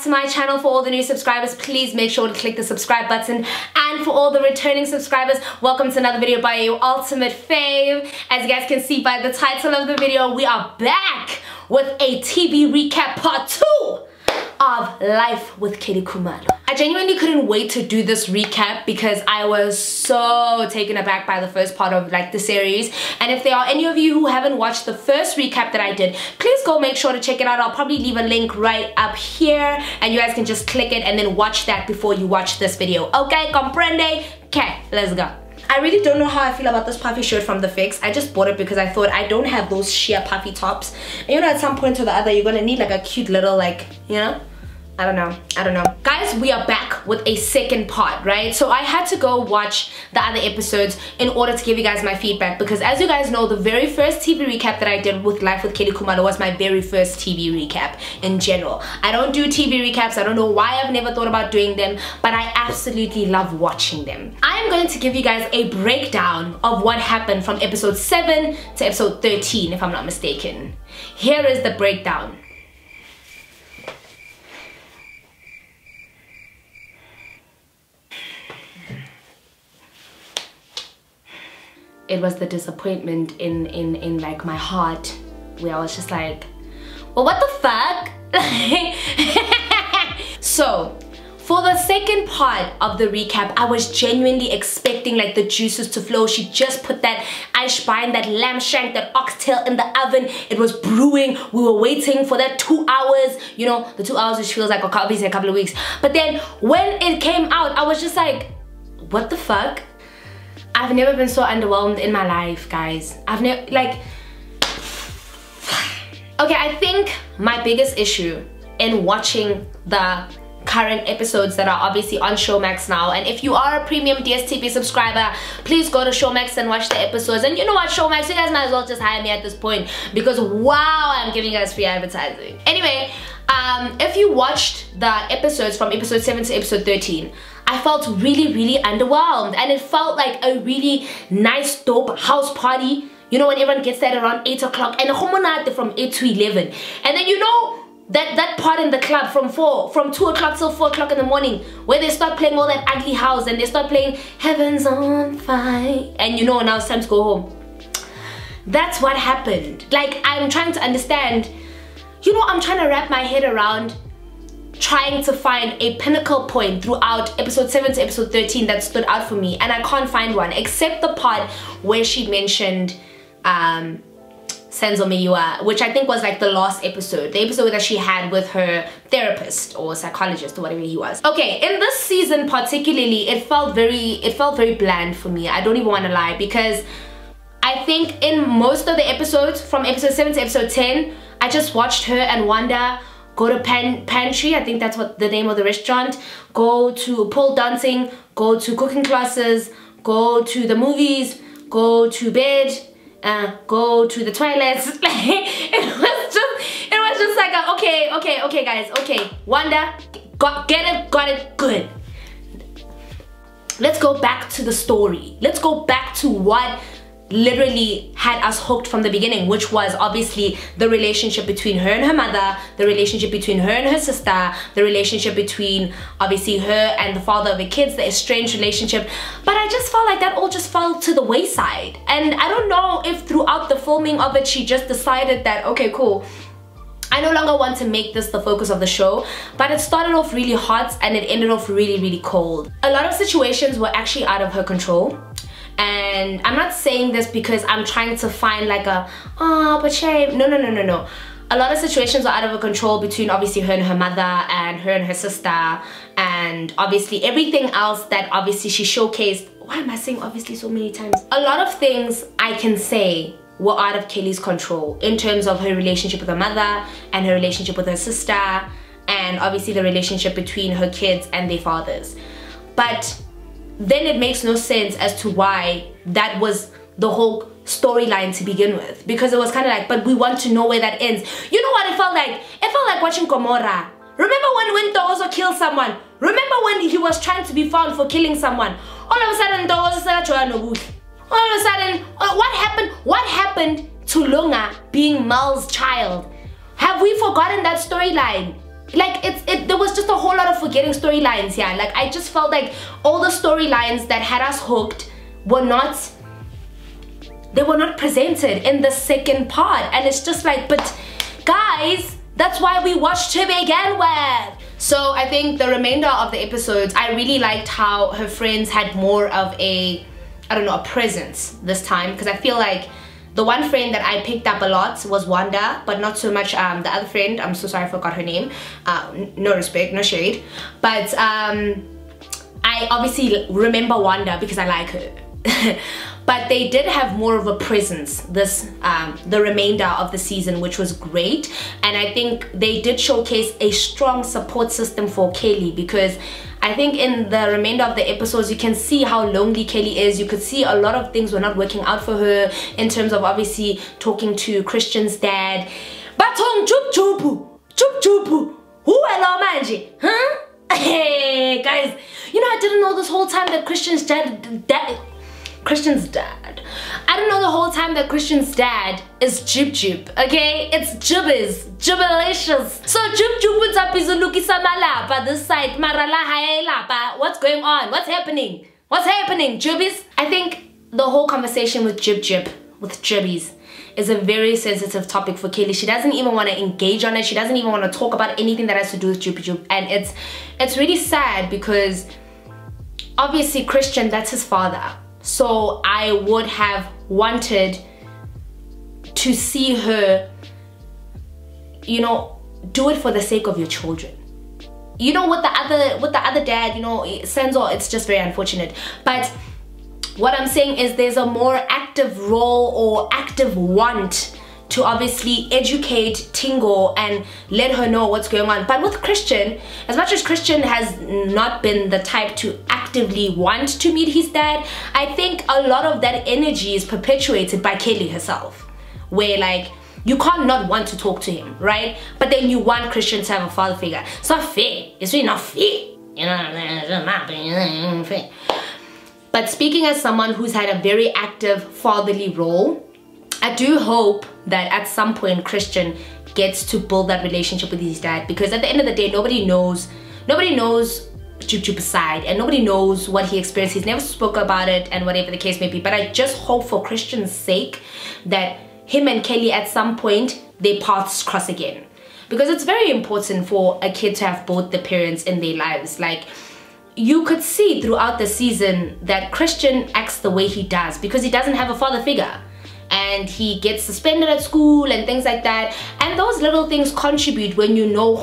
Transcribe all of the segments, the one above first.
back to my channel. For all the new subscribers, please make sure to click the subscribe button. And for all the returning subscribers, welcome to another video by your ultimate fave. As you guys can see by the title of the video, we are back with a TV recap part 2 of Life with Kelly Khumalo. I genuinely couldn't wait to do this recap because I was so taken aback by the first part of the series. And if there are any of you who haven't watched the first recap that I did, please go make sure to check it out. I'll probably leave a link right up here and you guys can just click it and then watch that before you watch this video. Okay, comprende? Okay, let's go. I really don't know how I feel about this puffy shirt from The Fix. I just bought it because I thought I don't have those sheer puffy tops. And you know, at some point or the other, you're gonna need like a cute little you know? I don't know. Guys, we are back with a second part, right? So I had to go watch the other episodes in order to give you guys my feedback because as you guys know, the very first TV recap that I did with Life with Kelly Khumalo was my very first TV recap in general. I don't do TV recaps. I don't know why I've never thought about doing them, but I absolutely love watching them. I am going to give you guys a breakdown of what happened from episode 7 to episode 13, if I'm not mistaken. Here is the breakdown. It was the disappointment in like my heart where I was just like, well, what the fuck? So for the second part of the recap, I was genuinely expecting like the juices to flow. She just put that Eisbein, that lamb shank, that oxtail in the oven. It was brewing. We were waiting for that 2 hours. You know, the 2 hours which feels like obviously a couple of weeks. But then when it came out, I was just like, what the fuck? I've never been so underwhelmed in my life, guys. I've never, okay, I think my biggest issue in watching the current episodes that are obviously on Showmax now, and if you are a premium DSTV subscriber, please go to Showmax and watch the episodes. And you know what, Showmax, you guys might as well just hire me at this point because wow, I'm giving you guys free advertising. Anyway, if you watched the episodes from episode 7 to episode 13, I felt really underwhelmed, and it felt like a really nice dope house party, you know, when everyone gets there around 8 o'clock and from 8 to 11, and then you know that part in the club from 2 o'clock till 4 o'clock in the morning where they start playing all that ugly house and they start playing Heaven's on Fire, and you know now it's time to go home. That's what happened. Like, I'm trying to understand, you know, I'm trying to wrap my head around trying to find a pinnacle point throughout episode 7 to episode 13 that stood out for me, and I can't find one except the part where she mentioned Senzo Meiwa, which I think was like the last episode, the episode that she had with her therapist or psychologist or whatever he was. Okay, in this season particularly, it felt very bland for me. I don't even want to lie, because I think in most of the episodes from episode 7 to episode 10, I just watched her and Wanda go to pantry, I think that's what the name of the restaurant, go to pole dancing, go to cooking classes, go to the movies, go to bed, go to the toilets. it was just like a, okay guys, okay, Wanda, got it, good. Let's go back to the story. Let's go back to what literally had us hooked from the beginning, which was obviously the relationship between her and her mother, the relationship between her and her sister, the relationship between obviously her and the father of the kids, the estranged relationship. But I just felt like that all just fell to the wayside, and I don't know if throughout the filming of it she just decided that, okay, cool, I no longer want to make this the focus of the show. But it started off really hot and it ended off really cold. A lot of situations were actually out of her control. And I'm not saying this because I'm trying to find like a, oh, but shame. No. A lot of situations are out of her control between obviously her and her mother and her and her sister, and obviously everything else that obviously she showcased. Why am I saying obviously so many times? A lot of things I can say were out of Kelly's control in terms of her relationship with her mother and her relationship with her sister, and obviously the relationship between her kids and their fathers. But then it makes no sense as to why that was the whole storyline to begin with, because it was kind of like, but we want to know where that ends. You know what it felt like? It felt like watching Gomorrah. Remember when Dozo killed someone? Remember when he was trying to be found for killing someone? All of a sudden, Dozo said, all of a sudden, what happened to Lunga being Mal's child? Have we forgotten that storyline? like there was just a whole lot of forgetting storylines here. Like I just felt like all the storylines that had us hooked were not presented in the second part, and it's just like, but guys, that's why we watched to begin with. So I think the remainder of the episodes, I really liked how her friends had more of a, I don't know, a presence this time, because I feel like the one friend that I picked up a lot was Wanda, but not so much the other friend. I'm so sorry I forgot her name. No respect, no shade. But I obviously remember Wanda because I like her. But they did have more of a presence this the remainder of the season, which was great. And I think they did showcase a strong support system for Kelly, because I think in the remainder of the episodes you can see how lonely Kelly is. You could see a lot of things were not working out for her in terms of obviously talking to Christian's dad. Batong chup chupu, who hello manje? Huh? Hey guys, you know, I didn't know this whole time that Christian's dad. I don't know the whole time that Christian's dad is Jib Jib, okay? It's Jibbers, Jibbalicious. So Jib Jib what's up is Lukisa Malapa this side, Marala Hae Lapa. What's going on? What's happening? What's happening, Jibbies? I think the whole conversation with Jib Jib, with Jibbies, is a very sensitive topic for Kelly. She doesn't even want to engage on it. She doesn't even want to talk about anything that has to do with Jib Jib. And it's really sad because obviously Christian, that's his father. So I would have wanted to see her, you know, do it for the sake of your children. You know, with the other dad, you know, Senzo, it's just very unfortunate. But what I'm saying is there's a more active role or active want to obviously educate Tingo and let her know what's going on. But with Christian, as much as Christian has not been the type to actively want to meet his dad, I think a lot of that energy is perpetuated by Kelly herself, where like you can't not want to talk to him, right? But then you want Christian to have a father figure. It's not fair. It's really not fair. You know what I'm saying? But speaking as someone who's had a very active fatherly role, I do hope that at some point Christian gets to build that relationship with his dad, because at the end of the day, nobody knows Jib Jib's side, and nobody knows what he experienced. He's never spoke about it, and whatever the case may be. But I just hope for Christian's sake that him and Kelly at some point their paths cross again, because it's very important for a kid to have both the parents in their lives. Like, you could see throughout the season that Christian acts the way he does because he doesn't have a father figure. And he gets suspended at school and things like that. And those little things contribute when you know,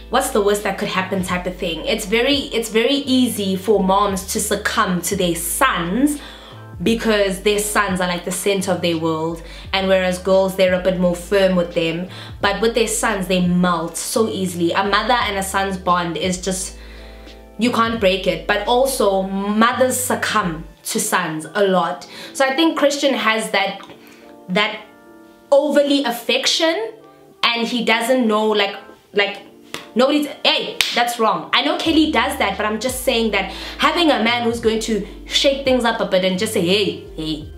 what's the worst that could happen type of thing. It's very easy for moms to succumb to their sons because their sons are like the center of their world. And whereas girls, they're a bit more firm with them. But with their sons, they melt so easily. A mother and a son's bond is just, you can't break it. But also, mothers succumb to sons a lot. So I think Christian has that overly affection, and he doesn't know, like nobody's, hey, that's wrong. I know Kelly does that, but I'm just saying that having a man who's going to shake things up a bit and just say, hey,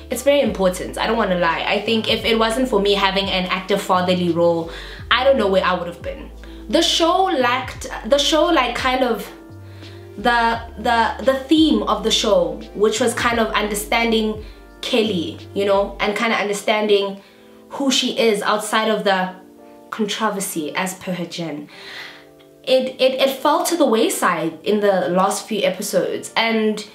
it's very important. I don't want to lie. I think if it wasn't for me having an active fatherly role, I don't know where I would have been. The show like kind of the theme of the show, which was kind of understanding Kelly, you know, and kind of understanding who she is outside of the controversy as per her gen. It fell to the wayside in the last few episodes, and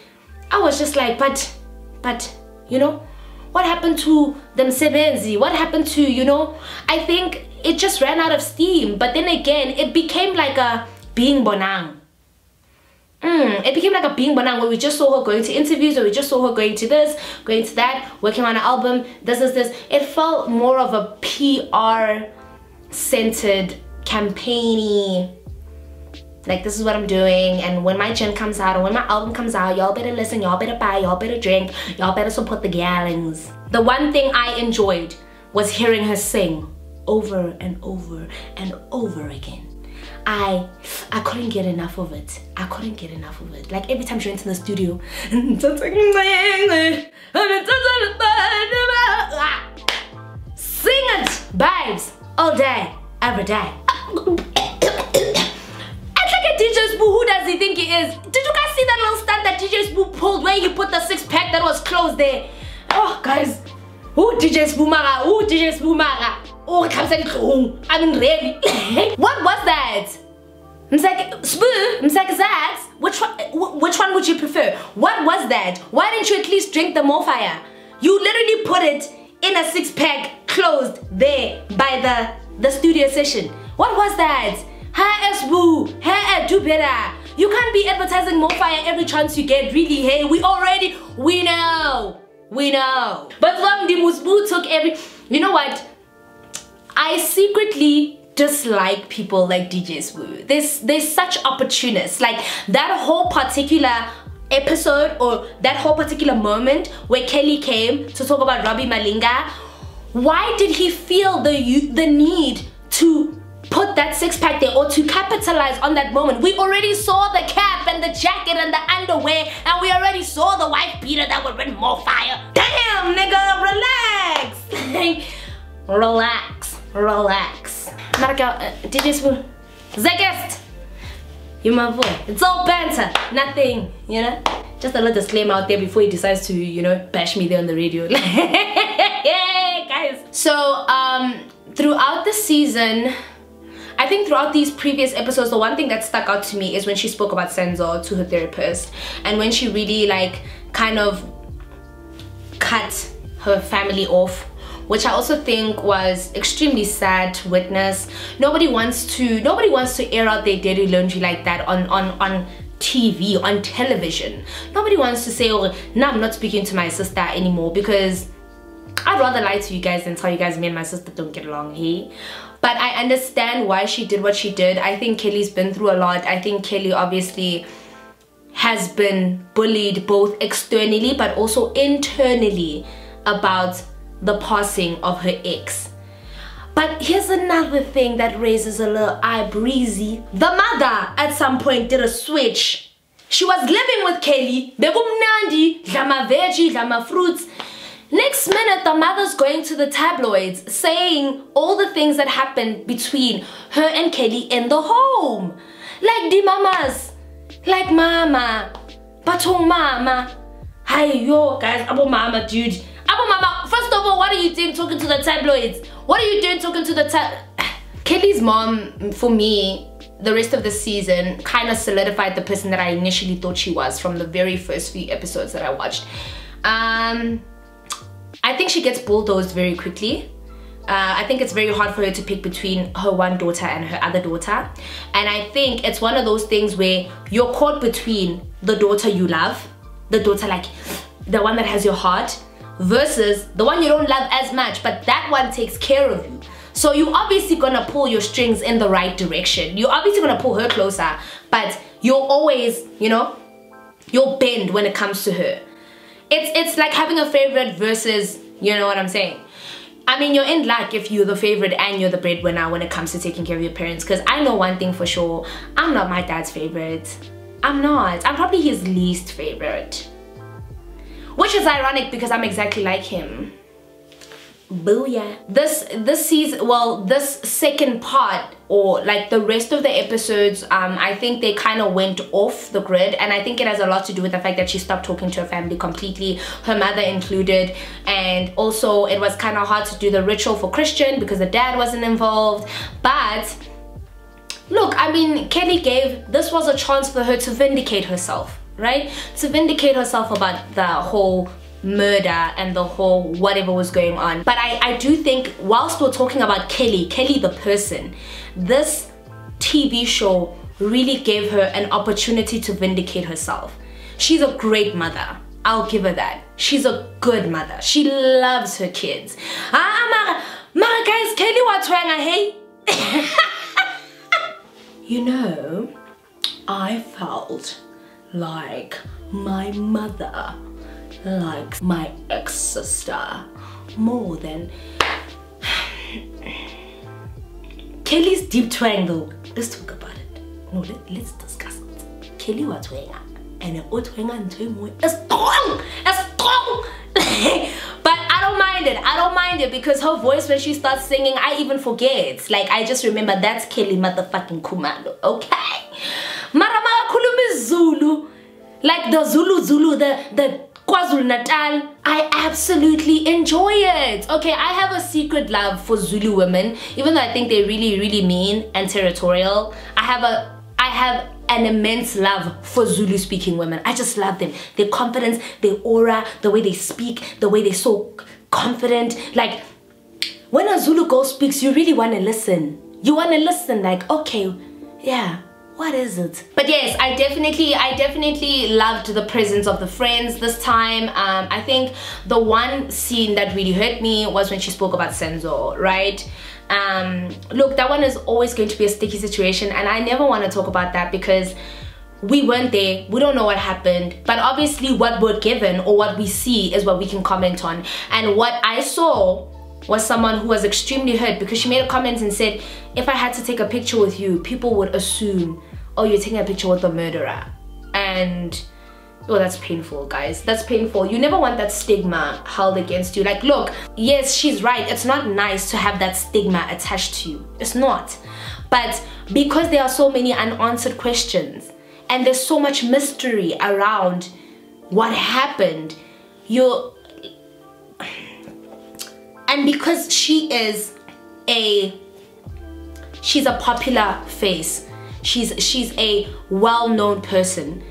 I was just like, but you know, what happened to them Sebenzi? What happened to, you know, I think it just ran out of steam. But then again, it became like a being bonang. It became like a being bonang, where we just saw her going to interviews, or we just saw her going to this, going to that, working on an album, this. It felt more of a PR centered, campaigny, like this is what I'm doing, and when my gen comes out or when my album comes out, y'all better listen, y'all better buy, y'all better drink, y'all better support the gallons. The one thing I enjoyed was hearing her sing over and over and over again. I couldn't get enough of it. I couldn't get enough of it. Like every time she went in the studio, sing it, babes, all day, ever die. It's like a DJ Spoo. Who does he think he is? Did you guys see that little stunt that DJ Spoo pulled where he put the 6-pack that was closed there? Oh, guys. Ooh, DJ Spoo Mara. Ooh, DJ Spoo Mara. Oh, I mean, really? What was that? Which one would you prefer? What was that? Why didn't you at least drink the Morfire? You literally put it in a 6-pack closed there by the studio session. What was that? Hey, Esboo. Hey, do better. You can't be advertising Morfire every chance you get. Really, hey, we know. But Musboo took you know what? I secretly dislike people like DJ Spoo. There's such opportunists. Like that whole particular episode or that whole particular moment where Kelly came to talk about Robbie Malinga, why did he feel the need to put that 6-pack there or to capitalize on that moment? We already saw the cap and the jacket and the underwear, and we already saw the wife beater that would bring more fire. Damn, nigga, relax. Relax. DJ Spoo, Zegest, you're my boy. It's all banter, nothing, you know? Just a little disclaimer out there before he decides to, you know, bash me there on the radio. Guys. So, throughout the season, I think throughout these previous episodes, the one thing that stuck out to me is when she spoke about Senzo to her therapist, and when she really like kind of cut her family off, which I also think was extremely sad to witness. Nobody wants to air out their dirty laundry like that on TV, on television. Nobody wants to say, oh, no, I'm not speaking to my sister anymore, because I'd rather lie to you guys than tell you guys me and my sister don't get along, hey? But I understand why she did what she did. I think Kelly's been through a lot. I think Kelly obviously has been bullied both externally but also internally about the passing of her ex. But here's another thing that raises a little eye breezy. The mother at some point did a switch. She was living with Kelly. Begumnandi, lama veggie, lama fruits. Next minute, the mother's going to the tabloids saying all the things that happened between her and Kelly in the home. Like the mamas. Like mama. Batong mama. Hi yo guys, abo mama dude. Abo mama, first of all, what are you doing talking to the tabloids? What are you doing talking to the Kelly's mom, for me, the rest of the season kind of solidified the person that I initially thought she was from the very first few episodes that I watched. I think she gets bulldozed very quickly. I think it's very hard for her to pick between her one daughter and her other daughter. And I think it's one of those things where you're caught between the daughter you love, the daughter like the one that has your heart, versus the one you don't love as much, but that one takes care of you. So you're obviously gonna pull your strings in the right direction. You're obviously gonna pull her closer, but you'll always, you know, you'll bend when it comes to her. It's like having a favorite versus, you know what I'm saying? I mean, you're in luck if you're the favorite and you're the breadwinner when it comes to taking care of your parents. Because I know one thing for sure, I'm not my dad's favorite. I'm not. I'm probably his least favorite. Which is ironic because I'm exactly like him. Booyah. This season, well, this second part, or like the rest of the episodes, I think they kind of went off the grid, and I think it has a lot to do with the fact that she stopped talking to her family completely, her mother included, and also it was kind of hard to do the ritual for Christian because the dad wasn't involved. But look, I mean, Kelly this was a chance for her to vindicate herself, right? To vindicate herself about the whole murder and the whole whatever was going on. But I do think, whilst we're talking about Kelly the person, this TV show really gave her an opportunity to vindicate herself. She's a great mother, I'll give her that. She's a good mother, she loves her kids. Mara guys, Kelly what's wrong, hey? You know, I felt like my mother likes my ex-sister more than Kelly's deep twang though. Let's talk about it. No, let's discuss it. Kelly was twang and twang and twang more strong. But I don't mind it because her voice when she starts singing, I even forget. Like, I just remember that's Kelly motherfucking Khumalo, okay? Mara khulumi Zulu, like the Zulu, the KwaZulu Natal. I absolutely enjoy it. Okay, I have a secret love for Zulu women, even though I think they're really, really mean and territorial. I have an immense love for Zulu speaking women. I just love them. Their confidence, their aura, the way they speak, the way they're so confident. Like, when a Zulu girl speaks, you really want to listen. You want to listen, like, okay, yeah, what is it? But yes, I definitely loved the presence of the friends this time. I think the one scene that really hurt me was when she spoke about Senzo, right? Look, that one is always going to be a sticky situation, and I never want to talk about that because we weren't there. We don't know what happened, but obviously what we're given or what we see is what we can comment on. And what I saw was someone who was extremely hurt because she made a comment and said, if I had to take a picture with you, people would assume, oh, you're taking a picture with the murderer. And oh, that's painful, guys. That's painful. You never want that stigma held against you. Like, look, yes, she's right. It's not nice to have that stigma attached to you. It's not. But because there are so many unanswered questions and there's so much mystery around what happened, and because she's a popular face, she's a well-known person,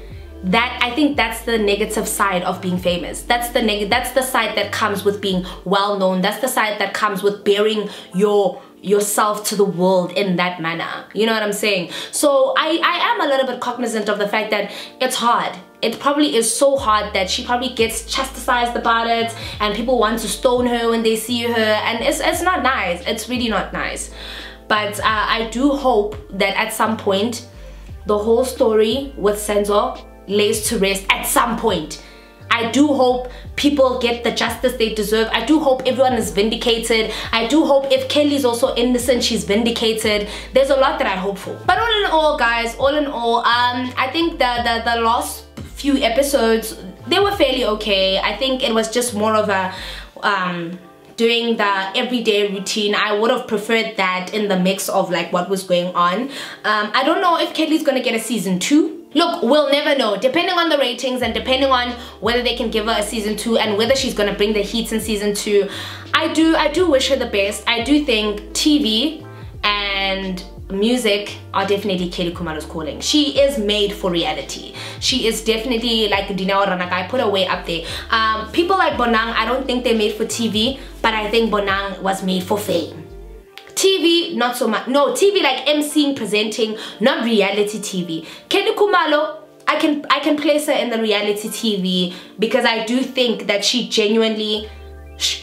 that I think that's the negative side of being famous. That's the side that comes with being well-known. That's the side that comes with bearing yourself to the world in that manner. You know what I'm saying? So I am a little bit cognizant of the fact that it's hard. It probably is so hard that she probably gets chastised about it and people want to stone her when they see her, and it's not nice. It's really not nice. But I do hope that at some point the whole story with Senzo lays to rest at some point. I do hope people get the justice they deserve. I do hope everyone is vindicated. I do hope if Kelly's also innocent, she's vindicated. There's a lot that I hope for. But all in all, guys, I think the last few episodes, they were fairly okay. I think it was just more of a doing the everyday routine. I would have preferred that in the mix of like what was going on. I don't know if Kelly's gonna get a season 2. Look, we'll never know, depending on the ratings and depending on whether they can give her a season 2 and whether she's gonna bring the heat in season 2. I do wish her the best. I do think TV and music are definitely Kelly Khumalo's calling. She is made for reality. She is definitely like Dineo Ranaka. I put her way up there. People like Bonang, I don't think they're made for TV, but I think Bonang was made for fame. TV, not so much. No, TV like emceeing, presenting, not reality TV. Kelly Khumalo, I can place her in the reality TV because I do think that she genuinely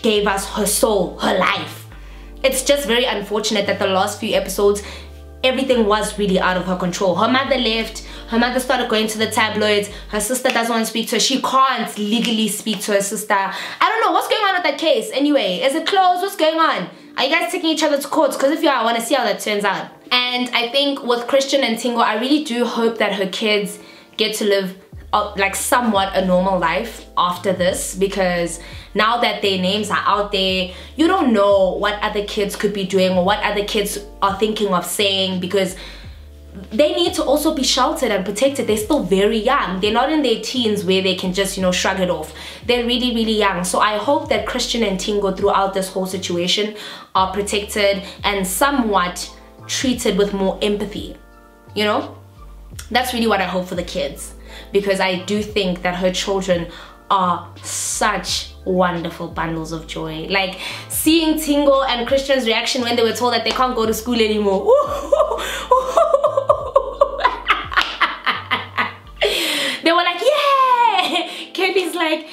gave us her soul, her life. It's just very unfortunate that the last few episodes, everything was really out of her control. Her mother left, her mother started going to the tabloids, her sister doesn't want to speak to her, she can't legally speak to her sister. I don't know, what's going on with that case anyway? Is it closed? What's going on? Are you guys taking each other to court? Because if you are, I want to see how that turns out. And I think with Christian and Tingo, I really do hope that her kids get to live like somewhat a normal life after this, because now that their names are out there, you don't know what other kids could be doing or what other kids are thinking of saying, because they need to also be sheltered and protected. They're still very young. They're not in their teens where they can just, you know, shrug it off. They're really, really young. So I hope that Christian and Tingo throughout this whole situation are protected and somewhat treated with more empathy. You know? That's really what I hope for the kids, because I do think that her children are such wonderful bundles of joy. Like seeing Tingo and Christian's reaction when they were told that they can't go to school anymore. They were like, yeah! Kelly's like,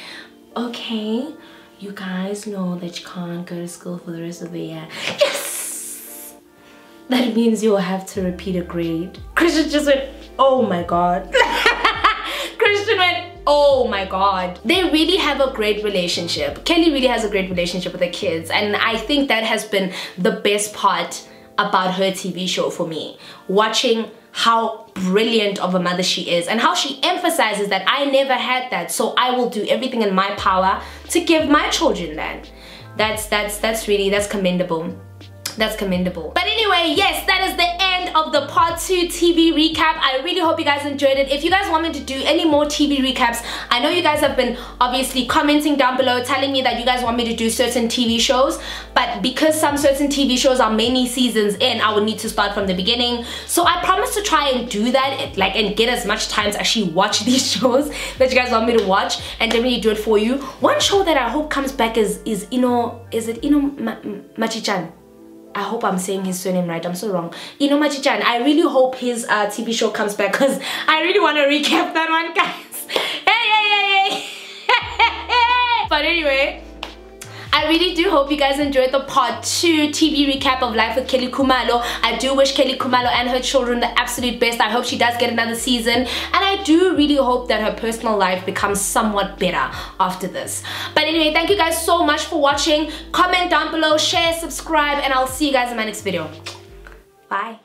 okay, you guys know that you can't go to school for the rest of the year. Yes! That means you'll have to repeat a grade. Christian just went, oh my god. Christian went, oh my god. They really have a great relationship. Kelly really has a great relationship with her kids, and I think that has been the best part about her TV show for me. Watching how brilliant of a mother she is and how she emphasizes that I never had that, so I will do everything in my power to give my children that. that's commendable. That's commendable. But anyway, yes, that is the end of the part 2 TV recap. I really hope you guys enjoyed it. If you guys want me to do any more TV recaps, I know you guys have been obviously commenting down below telling me that you guys want me to do certain TV shows, but because some certain TV shows are many seasons in, I would need to start from the beginning. So I promise to try and do that, like, and get as much time to actually watch these shows that you guys want me to watch, and definitely do it for you. One show that I hope comes back is Machichan. I hope I'm saying his surname right. I'm so wrong. Machichan. I really hope his TV show comes back, because I really want to recap that one, guys. Hey. But anyway, I really do hope you guys enjoyed the part 2 TV recap of Life with Kelly Khumalo. I do wish Kelly Khumalo and her children the absolute best. I hope she does get another season, and I do really hope that her personal life becomes somewhat better after this. But anyway, thank you guys so much for watching. Comment down below, share, subscribe, and I'll see you guys in my next video. Bye.